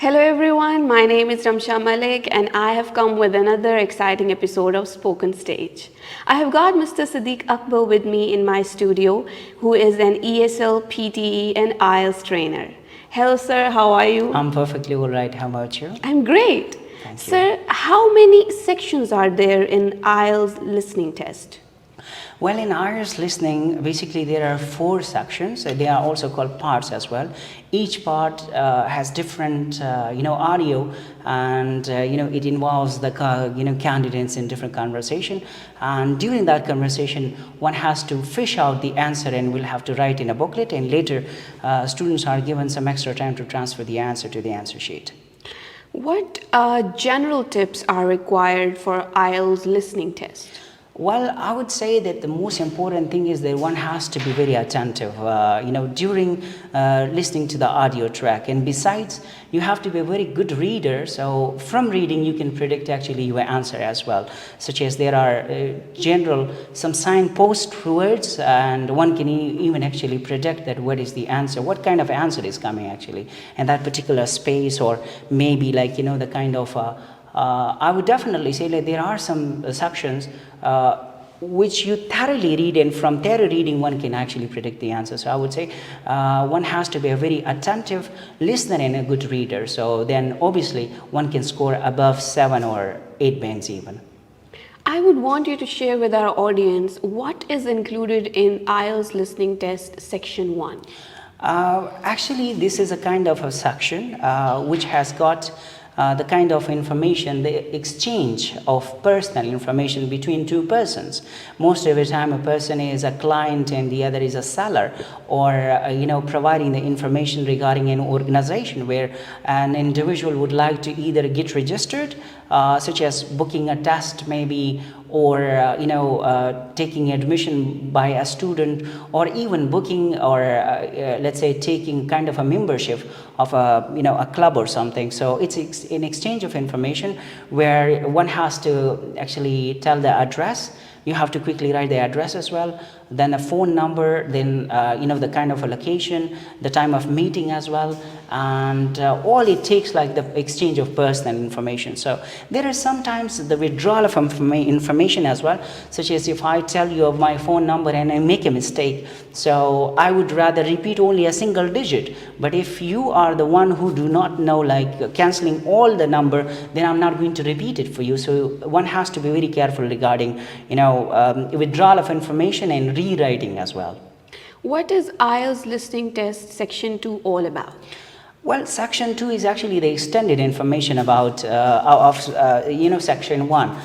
Hello everyone, my name is Ramsha and I have come with another exciting episode of Spoken Stage. I have got Mr. Sadeeq Akbar with me in my studio, who is an ESL, PTE and IELTS trainer. Hello sir, how are you? I'm perfectly all right. How about you? I'm great. Thank you. Sir, how many sections are there in IELTS listening test? Well, in IELTS listening, basically there are 4 sections. They are also called parts as well. Each part has different, audio, and it involves the candidates in different conversation. And during that conversation, one has to fish out the answer and will have to write in a booklet. And later, students are given some extra time to transfer the answer to the answer sheet. What general tips are required for IELTS listening test? Well, I would say that the most important thing is that one has to be very attentive, during listening to the audio track. And besides, you have to be a very good reader. So from reading, you can predict actually your answer as well, such as there are some signpost words, and one can even actually predict that what is the answer, what kind of answer is coming actually, and that particular space, or maybe the kind of I would definitely say that there are some sections which you thoroughly read, and from thorough reading one can actually predict the answer. So I would say one has to be a very attentive listener and a good reader. So then obviously one can score above 7 or 8 bands even. I would want you to share with our audience what is included in IELTS listening test section 1. Actually, this is a kind of a section which has got the kind of information, the exchange of personal information between two persons. Most of the time a person is a client and the other is a seller, or providing the information regarding an organization where an individual would like to either get registered, such as booking a test maybe, or taking admission by a student, or even booking, or let's say taking kind of a membership of a club or something. So it's an exchange of information where one has to actually tell the address. You have to quickly write the address as well, then a phone number, then the kind of a location, the time of meeting as well, and all it takes like the exchange of personal information. So there is sometimes the withdrawal of information as well, such as if I tell you of my phone number and I make a mistake, so I would rather repeat only a single digit. But if you are the one who do not know, like cancelling all the number, then I'm not going to repeat it for you. So one has to be very careful regarding withdrawal of information and rewriting as well. What is IELTS listening test section 2 all about? Well, section 2 is actually the extended information about section 1,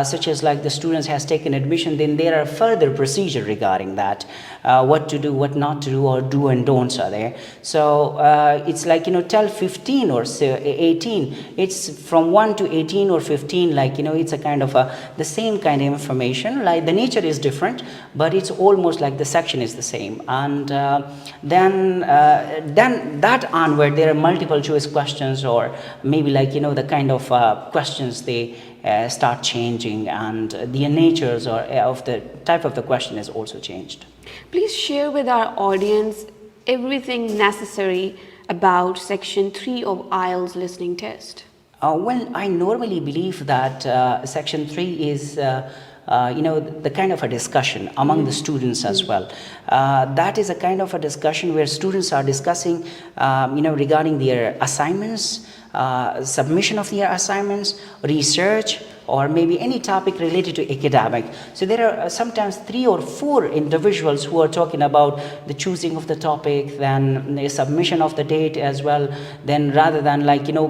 such as like the students has taken admission, then there are further procedure regarding that, what to do, what not to do, or do and don'ts are there. So it's like till 15 or 18, it's from 1 to 18 or 15, it's a kind of the same kind of information, like the nature is different, but it's almost like the section is the same. And then that onward, there are multiple choice questions, or maybe the kind of questions they start changing, and the natures or of the type of the question is also changed. Please share with our audience everything necessary about section 3 of IELTS listening test. Well, I normally believe that section 3 is the kind of a discussion among the students as well. That is a kind of a discussion where students are discussing, regarding their assignments, submission of their assignments, research, or maybe any topic related to academic. So there are sometimes 3 or 4 individuals who are talking about the choosing of the topic, then the submission of the date as well, then rather than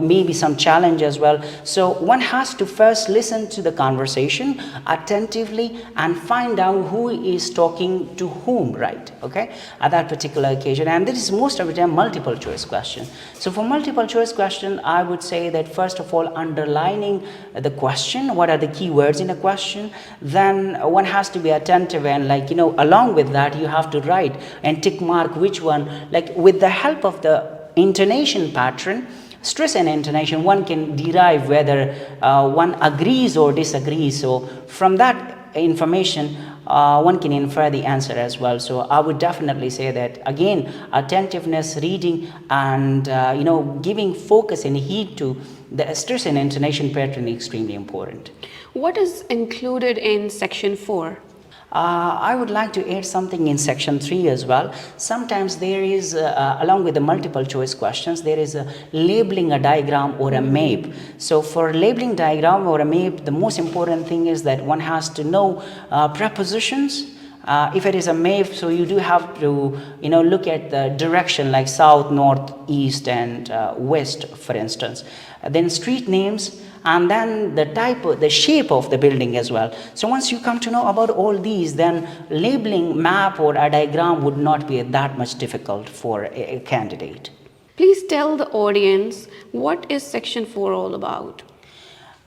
maybe some challenge as well. So one has to first listen to the conversation attentively and find out who is talking to whom, right? Okay, at that particular occasion. And this is most of the time multiple choice question. So for multiple choice question, I would say that first of all, underlining the question, what are the key words in a question, then one has to be attentive, and along with that you have to write and tick mark which one, with the help of the intonation pattern, stress and intonation, one can derive whether one agrees or disagrees. So from that information, one can infer the answer as well. So I would definitely say that, again, attentiveness, reading, and giving focus and heed to the stress and intonation pattern is extremely important. What is included in section 4? I would like to add something in section 3 as well. Sometimes there is, along with the multiple choice questions, there is a labeling a diagram or a map. So for labeling diagram or a map, the most important thing is that one has to know prepositions. If it is a map, so you do have to look at the direction like south, north, east, and west, for instance. Then street names, and then the type, the shape of the building as well. So once you come to know about all these, then labeling map or a diagram would not be that much difficult for a candidate. Please tell the audience, what is section 4 all about?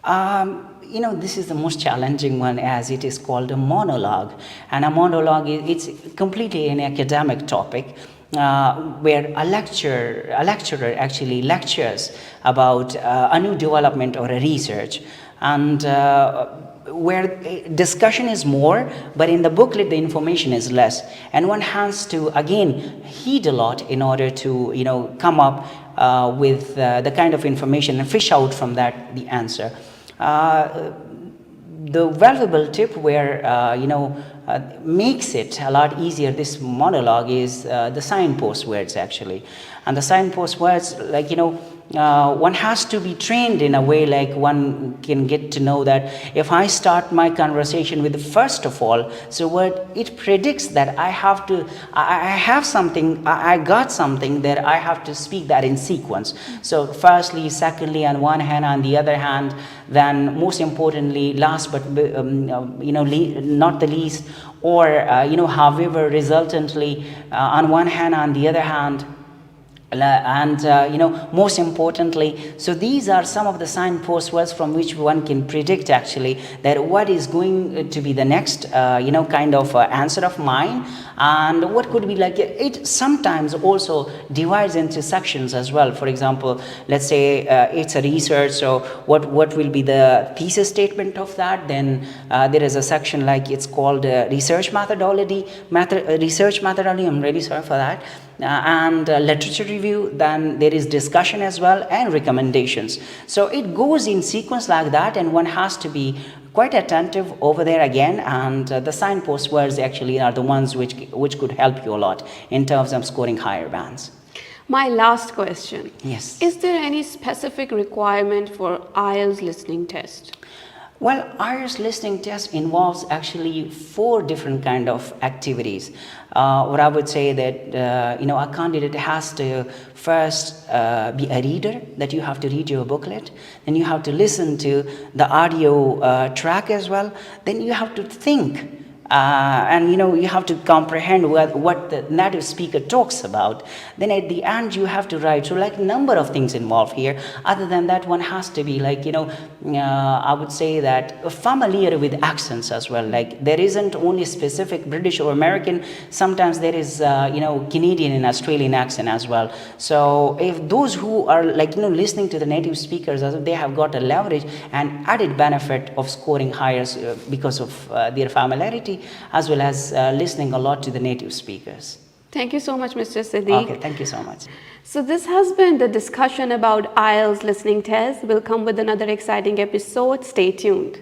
This is the most challenging one, as it is called a monologue. And a monologue, it's completely an academic topic. Where a lecturer actually lectures about a new development or a research, and where discussion is more, but in the booklet the information is less, and one has to again heed a lot in order to come up with the kind of information and fish out from that the answer. The valuable tip where makes it a lot easier, this monologue, is the signpost words actually. And the signpost words, like one has to be trained in a way like one can get to know that if I start my conversation with first of all, so what it predicts that I got something that I have to speak that in sequence. So firstly, secondly, on one hand, on the other hand, then most importantly, last but not the least, or however resultantly, on one hand, on the other hand, and most importantly. So these are some of the signpost words from which one can predict actually that what is going to be the next kind of answer of mine, and what could be like. It sometimes also divides into sections as well. For example, let's say it's a research, so what will be the thesis statement of that. Then there is a section like it's called research methodology. I'm really sorry for that. And literature review. Then there is discussion as well, and recommendations. So it goes in sequence like that, and one has to be quite attentive over there again. And the signpost words actually are the ones which could help you a lot in terms of scoring higher bands. My last question. Yes. Is there any specific requirement for IELTS listening test? Well, IELTS listening test involves actually 4 different kind of activities. What I would say that a candidate has to first be a reader, that you have to read your booklet. Then you have to listen to the audio track as well. Then you have to think. And you have to comprehend what the native speaker talks about. Then at the end you have to write. So like number of things involved here. Other than that, one has to be like I would say that familiar with accents as well. Like there isn't only specific British or American. Sometimes there is Canadian and Australian accent as well. So if those who are listening to the native speakers, they have got a leverage and added benefit of scoring higher because of their familiarity, as well as listening a lot to the native speakers. Thank you so much, Mr. Sadeeq. Okay, thank you so much. So this has been the discussion about IELTS listening test. We'll come with another exciting episode. Stay tuned.